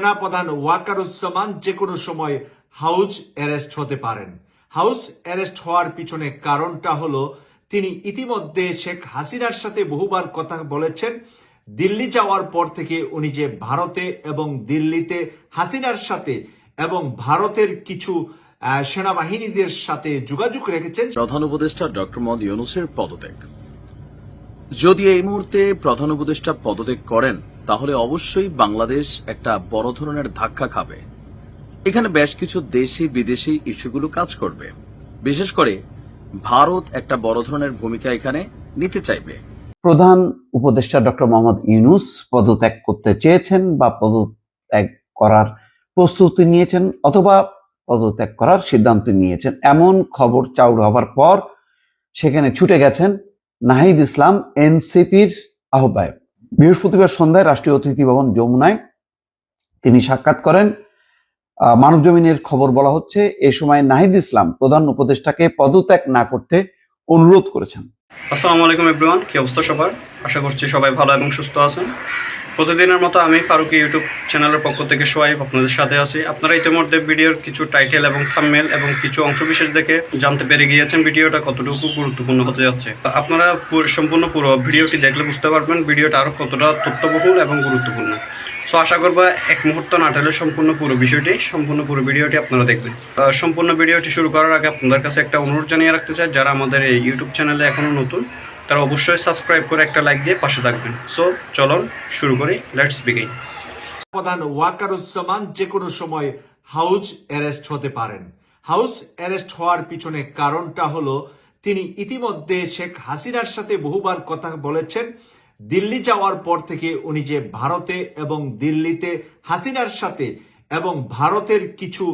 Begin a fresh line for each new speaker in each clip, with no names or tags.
সেনাপ্রধান ওয়াকারুজ্জামান যে কোনো সময় হাউস অ্যারেস্ট হতে পারেন। হাউস অ্যারেস্ট হওয়ার পিছনে কারণটা হলো তিনি ইতিমধ্যে শেখ হাসিনার সাথে বহুবার কথা বলেছেন। দিল্লি যাওয়ার পর থেকে উনি যে ভারতে এবং দিল্লিতে হাসিনার সাথে এবং ভারতের কিছু সেনাবাহিনীদের সাথে যোগাযোগ রেখেছেন।
প্রধান উপদেষ্টা ডক্টর মোহাম্মদ ইউনূসের পদত্যাগ, যদি এই মুহূর্তে প্রধান উপদেষ্টা পদত্যাগ করেন তাহলে অবশ্যই বাংলাদেশ একটা বড় ধরনের ধাক্কা খাবে। এখানে বেশ কিছু দেশি বিদেশি ইস্যুগুলো কাজ করবে, বিশেষ করে ভারত একটা বড় ধরনের ভূমিকা এখানে নিতে চাইবে।
প্রধান উপদেষ্টা ডক্টর মোহাম্মদ ইউনূস পদত্যাগ করতে চেয়েছেন বা পদত্যাগ করার প্রস্তুতি নিয়েছেন অথবা পদত্যাগ করার সিদ্ধান্ত নিয়েছেন, এমন খবর চাউর হবার পর সেখানে ছুটে গেছেন নাহিদ ইসলাম, এনসিপির আহ্বায়ক। বৃহস্পতিবার সন্ধ্যায় রাষ্ট্রীয় অতিথি ভবন যমুনায় তিনি সাক্ষাৎ করেন। মানবজমিনের খবর বলা হচ্ছে, এ সময় নাহিদ ইসলাম প্রধান উপদেষ্টাকে পদত্যাগ না করতে অনুরোধ করেছেন।
আসসালামু আলাইকুম এভরিওয়ান, কি অবস্থা সবার? আশা করছি সবাই ভালো এবং সুস্থ আছেন। প্রতিদিনের মতো আমি ফারুকি ইউটিউব চ্যানেলের পক্ষ থেকে সোয়াইব আপনাদের সাথে আছি। আপনারা ইতিমধ্যে ভিডিওর কিছু টাইটেল এবং থাম্বনেল এবং কিছু অংশবিশেষ দেখে জানতে পেরে গিয়েছেন ভিডিওটা কতটুকু গুরুত্বপূর্ণ হতে যাচ্ছে। আপনারা সম্পূর্ণ পুরো ভিডিওটি দেখলে বুঝতে পারবেন ভিডিওটা আরও কতটা তথ্যবহুল এবং গুরুত্বপূর্ণ। সো আশা করবো এক মুহূর্ত না টেলে সম্পূর্ণ পুরো ভিডিওটি আপনারা দেখবেন। সম্পূর্ণ ভিডিওটি শুরু করার আগে আপনাদের কাছে একটা অনুরোধ জানিয়ে রাখতে চাই, যারা আমাদের এই ইউটিউব চ্যানেলে এখনও নতুন তারা অবশ্যই সাবস্ক্রাইব করে একটা লাইক দিয়ে পাশে থাকবেন। সো চলুন শুরু করি, লেটস বিগিন।
প্রধান ওয়াকারুজ্জামান যে কোনো সময় হাউস অ্যারেস্ট হতে পারেন। হাউস অ্যারেস্ট হওয়ার পিছনে কারণটা হলো তিনি ইতিমধ্যে শেখ হাসিনার সাথে বহুবার কথা বলেছেন। দিল্লি যাওয়ার পর থেকে উনি যে ভারতে এবং দিল্লিতে হাসিনার সাথে এবং ভারতের কিছু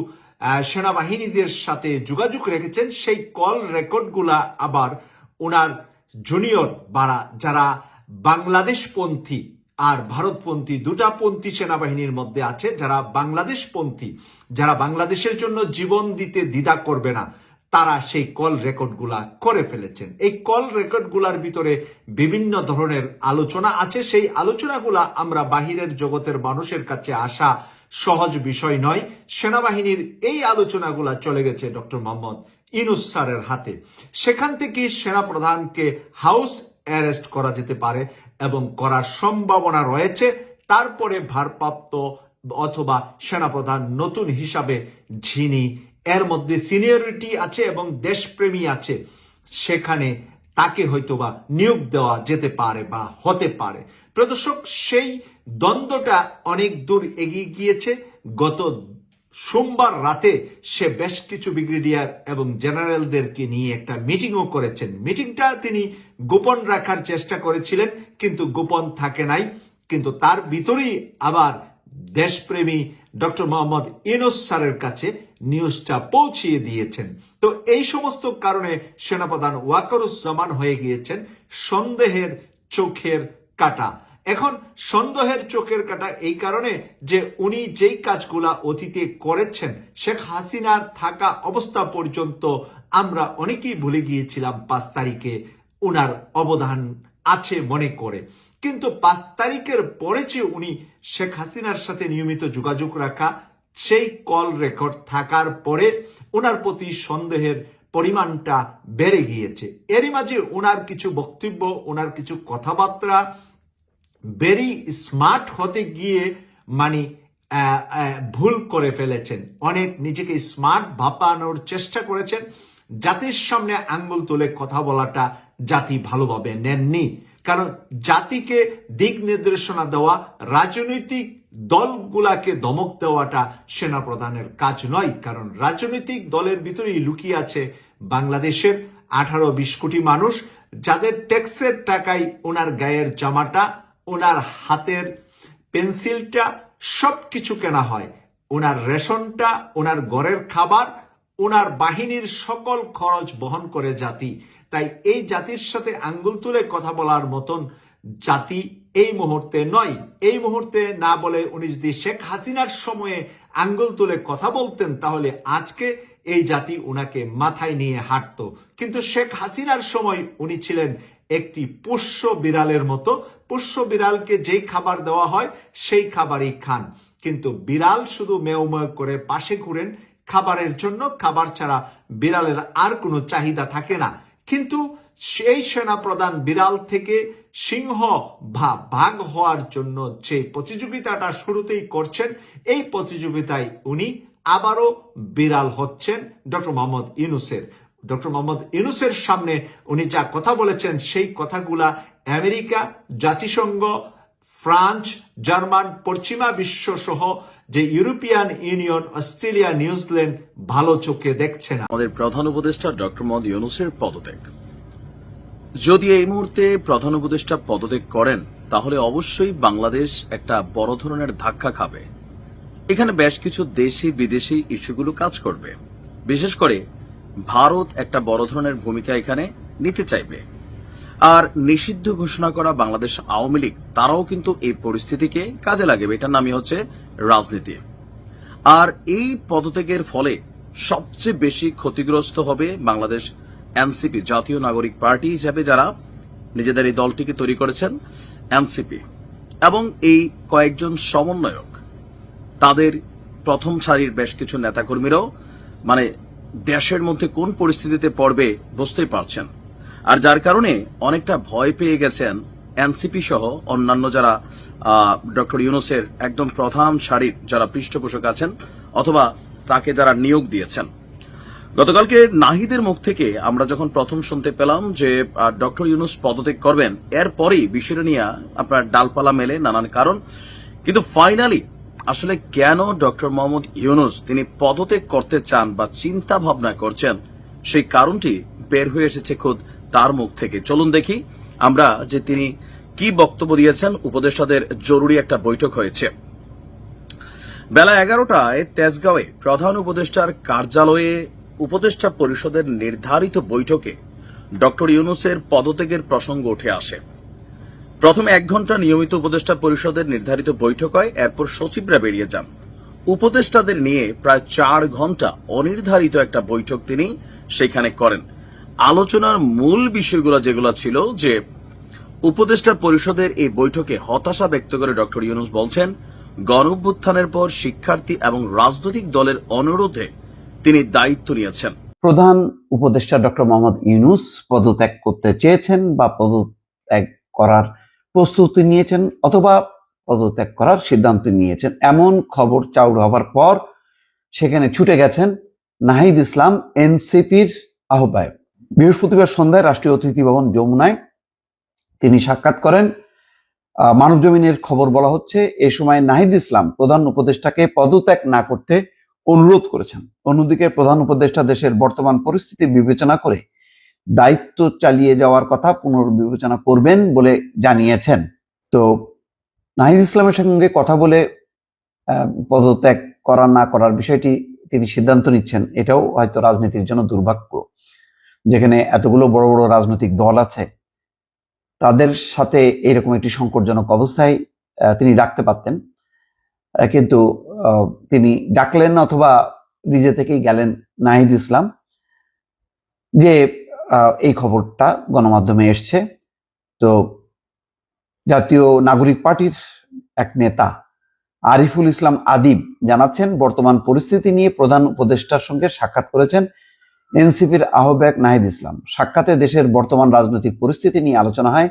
সেনাবাহিনীদের সাথে যোগাযোগ রেখেছেন, সেই কল রেকর্ডগুলা আবার ওনার জুনিয়র যারা বাংলাদেশপন্থী আর ভারতপন্থী দুটা পন্থী সেনাবাহিনীর মধ্যে আছে, যারা বাংলাদেশপন্থী, যারা বাংলাদেশের জন্য জীবন দিতে দ্বিধা করবে না, তারা সেই কল রেকর্ডগুলা করে ফেলেছেন। এই কল রেকর্ডগুলার ভিতরে বিভিন্ন ধরনের আলোচনা আছে। সেই আলোচনাগুলা আমরা বাহিরের জগতের মানুষের কাছে আসা সহজ বিষয় নয়। সেনাবাহিনীর এই আলোচনাগুলা চলে গেছে ডক্টর মোহাম্মদ ইউনূস স্যারের হাতে। সেখান থেকে সেনাপ্রধানকে হাউস অ্যারেস্ট করা যেতে পারে এবং করার সম্ভাবনা রয়েছে। তারপরে ভারপ্রাপ্ত অথবা সেনাপ্রধান নতুন হিসাবে যিনি এর মধ্যে সিনিয়রিটি আছে এবং দেশপ্রেমী আছে, সেখানে তাকে হয়তোবা নিয়োগ দেওয়া যেতে পারে বা হতে পারে। প্রদর্শক, সেই দ্বন্দ্বটা অনেক দূর এগিয়ে গিয়েছে। গত সোমবার রাতে সে বেশ কিছু ব্রিগেডিয়ার এবং জেনারেলদেরকে নিয়ে একটা মিটিংও করেছেন। মিটিংটা তিনি গোপন রাখার চেষ্টা করেছিলেন, কিন্তু গোপন থাকে নাই। কিন্তু তার ভিতরেই আবার দেশপ্রেমী ডক্টর মোহাম্মদ ইউনূস স্যারের কাছে নিউজটা পৌঁছিয়ে দিয়েছেন। তো এই সমস্ত কারণে সেনাপ্রধান ওয়াকারুজ্জামান হয়ে গিয়েছেন সন্দেহের চোখের কাঁটা। এখন সন্দেহের চোখের কাঁটা এই কারণে যে উনি যেই কাজগুলা অতীতে করেছেন, শেখ হাসিনার থাকা অবস্থা পর্যন্ত আমরা অনেকেই ভুলে গিয়েছিলাম 5 তারিখে উনার অবদান আছে মনে করে। কিন্তু 5 তারিখের পরে যে উনি শেখ হাসিনার সাথে নিয়মিত যোগাযোগ রাখা, সেই কল রেকর্ড থাকার পরে ওনার প্রতি সন্দেহের পরিমাণটা বেড়ে গিয়েছে। এরই মাঝে ওনার কিছু বক্তব্য, ওনার কিছু কথাবার্তা ভেরি স্মার্ট হতে গিয়ে ভুল করে ফেলেছেন। অনেক নিজেকে স্মার্ট ভাবানোর চেষ্টা করেছেন। জাতির সামনে আঙ্গুল তুলে কথা বলাটা জাতি ভালোভাবে নেননি। কারণ জাতিকে দিক নির্দেশনা দেওয়া, রাজনৈতিক দলগুলাকে ধমক দেওয়াটা সেনাপ্রধানের কাজ নয়। কারণ রাজনৈতিক দলের ভিতরেই লুকিয়ে আছে বাংলাদেশের 18-20 কোটি মানুষ, যাদের ট্যাক্সের টাকায় ওনার গায়ের জামাটা, ওনার হাতের পেন্সিলটা সব কিছু কেনা হয়। ওনার রেশনটা, ওনার ঘরের খাবার, ওনার বাহিনীর সকল খরচ বহন করে জাতি। তাই এই জাতির সাথে আঙ্গুল তুলে কথা বলার মতন জাতি এই মুহূর্তে নয়। এই মুহূর্তে না বলে উনি যদি শেখ হাসিনার সময়ে আঙ্গুল তুলে কথা বলতেন, তাহলে আজকে এই জাতি উনাকে মাথায় নিয়ে হাঁটত। কিন্তু শেখ হাসিনার সময় উনি ছিলেন একটি পোষ্য বিড়ালের মতো। পোষ্য বিড়ালকে যেই খাবার দেওয়া হয় সেই খাবারই খান। কিন্তু বিড়াল শুধু মেয় মেয় করে পাশে ঘুরেন খাবারের জন্য, খাবার ছাড়া বিড়ালের আর কোনো চাহিদা থাকে না। কিন্তু সেই সেনাপ্রধান বিড়াল থেকে সিংহ ভাগ হওয়ার জন্য যে প্রতিযোগিতাটা শুরুতেই করছেন, এই প্রতিযোগিতায় উনি আবারও বিড়াল হচ্ছেন ডক্টর মোহাম্মদ ইউনূসের। ডক্টর মোহাম্মদ ইউনূসের সামনে উনি যা কথা বলেছেন সেই কথাগুলা আমেরিকা, জাতিসংঘ, ফ্রান্স, জার্মান, পশ্চিমা বিশ্ব সহ যে ইউরোপিয়ান ইউনিয়ন, অস্ট্রেলিয়া, নিউজিল্যান্ড ভালো চোখে দেখছে না।
আমাদের প্রধান উপদেষ্টা ডক্টর মোহাম্মদ ইউনূসের পদত্যাগ, যদি এই মুহূর্তে প্রধান উপদেষ্টা পদত্যাগ করেন তাহলে অবশ্যই বাংলাদেশ একটা বড় ধরনের ধাক্কা খাবে। এখানে বেশ কিছু দেশি বিদেশি ইস্যুগুলো কাজ করবে। বিশেষ করে ভারত একটা বড় ধরনের ভূমিকা এখানে নিতে চাইবে। আর নিষিদ্ধ ঘোষণা করা বাংলাদেশ আওয়ামী লীগ তারাও কিন্তু এই পরিস্থিতিকে কাজে লাগাবে। এটার নামই হচ্ছে রাজনীতি। আর এই পদত্যাগের ফলে সবচেয়ে বেশি ক্ষতিগ্রস্ত হবে বাংলাদেশ এনসিপি, জাতীয় নাগরিক পার্টি হিসেবে যারা নিজেদের এই দলটিকে তৈরি করেছেন এনসিপি, এবং এই কয়েকজন সমন্বয়ক, তাদের প্রথম সারির বেশ কিছু নেতাকর্মীরাও মানে দেশের মধ্যে কোন পরিস্থিতিতে পড়বে বুঝতেই পারছেন। আর যার কারণে অনেকটা ভয় পেয়ে গেছেন এনসিপি সহ অন্যান্য যারা ডক্টর ইউনূসের একদম প্রধান সারির যারা পৃষ্ঠপোষক আছেন অথবা তাকে যারা নিয়োগ দিয়েছেন। গতকালকে নাহিদের মুখ থেকে আমরা যখন প্রথম শুনতে পেলাম যে ডক্টর ইউনূস পদত্যাগ করবেন, এরপরেই বিষয়টা নিয়ে আপনার ডালপালা মেলে নানান কারণ। কিন্তু ফাইনালি আসলে কেন ডক্টর মোহাম্মদ ইউনূস তিনি পদত্যাগ করতে চান বা চিন্তা ভাবনা করছেন, সেই কারণটি বের হয়ে এসেছে খোদ তার মুখ থেকে। চলুন দেখি আমরা যে তিনি কি বক্তব্য দিয়েছেন। উপদেষ্টাদের জরুরি একটা বৈঠক হয়েছে বেলা 11টায় তেজগাঁওয়ে প্রধান উপদেষ্টার কার্যালয়ে। উপদেষ্টা পরিষদের নির্ধারিত বৈঠকে ডক্টর ইউনূসের পদত্যাগের প্রসঙ্গ উঠে আসে। প্রথমে 1 ঘন্টা নিয়মিত উপদেষ্টা পরিষদের নির্ধারিত বৈঠক হয়, এরপর সচিবরা বেরিয়ে যান। উপদেষ্টাদের নিয়ে প্রায় 4 ঘন্টা অনির্ধারিত একটা বৈঠক তিনি সেখানে করেন। আলোচনার মূল বিষয়গুলো যেগুলো ছিল যে উপদেষ্টা পরিষদের এই বৈঠকে হতাশা ব্যক্ত করে ডক্টর ইউনূস বলছেন গণঅভ্যুত্থানের পর শিক্ষার্থী এবং রাজনৈতিক দলের অনুরোধে তিনি দায়িত্ব নিয়েছেন।
প্রধান উপদেষ্টা ডক্টর মোহাম্মদ ইউনূস পদত্যাগ করতে চেয়েছেন বা পদত্যাগ করার প্রস্তুতি নিয়েছেন অথবা পদত্যাগ করার সিদ্ধান্ত নিয়েছেন, এমন খবর চাউর হবার পর সেখানে ছুটে গেছেন নাহিদ ইসলাম, এনসিপির আহ্বায়ক। বৃহস্পতিবার সন্ধ্যায় রাষ্ট্রীয় অতিথি ভবন যমুনায় তিনি সাক্ষাৎ করেন। মানবজমিনের খবর বলা হচ্ছে এ সময় নাহিদ ইসলাম প্রধান উপদেষ্টাকে পদত্যাগ না করতে অনুরোধ করেছেন। অন্যদিকে প্রধান উপদেষ্টা দেশের বর্তমান পরিস্থিতি বিবেচনা করে দায়িত্ব চালিয়ে যাওয়ার কথা পুনর্বিবেচনা করবেন বলে জানিয়েছেন। তো নাহিদ ইসলামের সঙ্গে কথা বলে পদত্যাগ করা না করার বিষয়টি তিনি সিদ্ধান্ত নিচ্ছেন, এটাও হয়তো রাজনীতির জন্য দুর্ভাগ্য। যেখানে এতগুলো বড় বড় রাজনৈতিক দল আছে, তাদের সাথে এরকম একটি সংকটজনক অবস্থায় তিনি ডাকতে পারতেন, কিন্তু তিনি ডাকলেন না অথবা নিজে থেকেই গেলেন নাহিদ ইসলাম। যে এই খবরটা গণমাধ্যমে এসছে, তো জাতীয় নাগরিক পার্টির এক নেতা আরিফুল ইসলাম আদিব জানাচ্ছেন বর্তমান পরিস্থিতি নিয়ে প্রধান উপদেষ্টার সঙ্গে সাক্ষাৎ করেছেন এনসিপির আহ্বায়ক নাহিদ ইসলাম। সাক্ষাতে দেশের বর্তমান রাজনৈতিক পরিস্থিতি নিয়ে আলোচনা হয়।